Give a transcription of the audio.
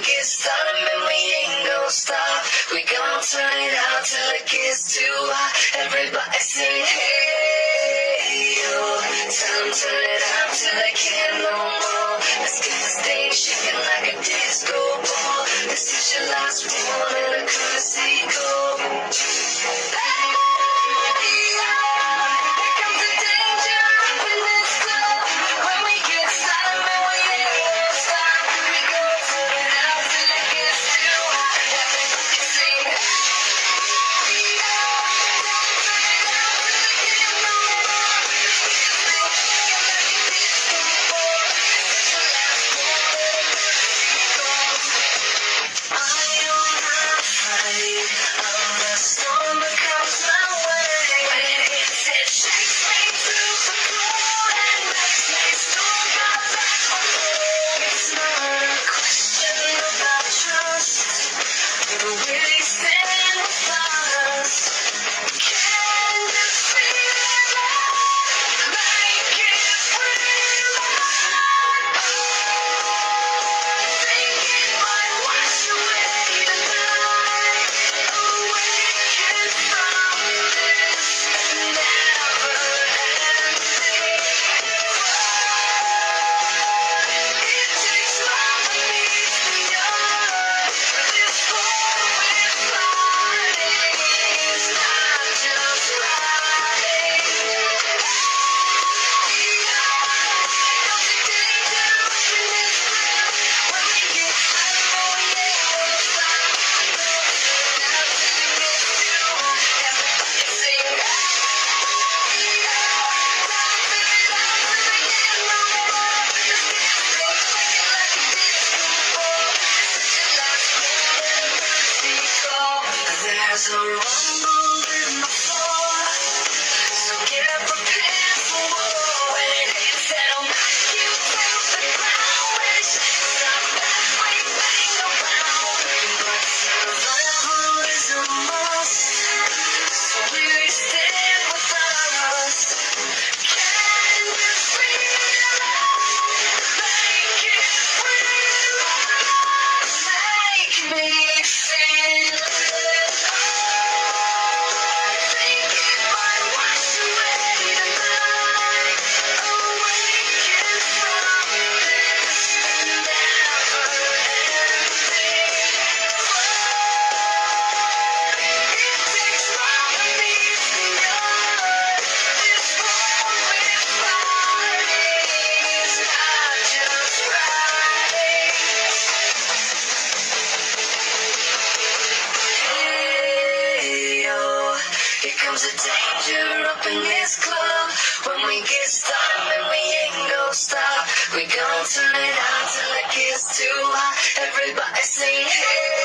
get started, man, we ain't gon' stop. We gon' turn it out till it gets too hot. Everybody sing, hey, yo. Tell 'em turn it out till I can't no more. Let's get this thing shaking like a disco ball. This is your last one and a courtesy call. Hey, yo. Here comes the danger up in this club. When we get started, man, we ain't gon' stop. We gon' turn it out till it gets too hot. Everybody sing, hey, yo. Don't turn it out till I can't no more. Let's get this thing shaking like a disco ball. This is your last one and a courtesy call. I am not afraid of the storm that comes my way. When it hits, it shakes me to the core and makes me strong. Got back on hold. It's not a question about trust. It'll really stand with us. Can you feel it? Make it real. Think it might wash away the night. Awaken from this never-ending flood. It takes love to meet the earth. This war we're fighting is not just riding. There's a rumble in the floor, so get prepared for war. When it hits, it'll knock you to the ground. When it shakes up, that's when you bang around. But survival is a must, so will you stand with us? Can you feel it? Make it real. Make me feel it. Think it might wash away the night. Awaken from this never-ending flood. It takes love to meet the earth. This war we're fighting is not just riding. Hey, yo. Here comes the danger up in this club. When we get started, man, we ain't gon' stop. We gon' turn it out till it gets too hot. Everybody sing, hey.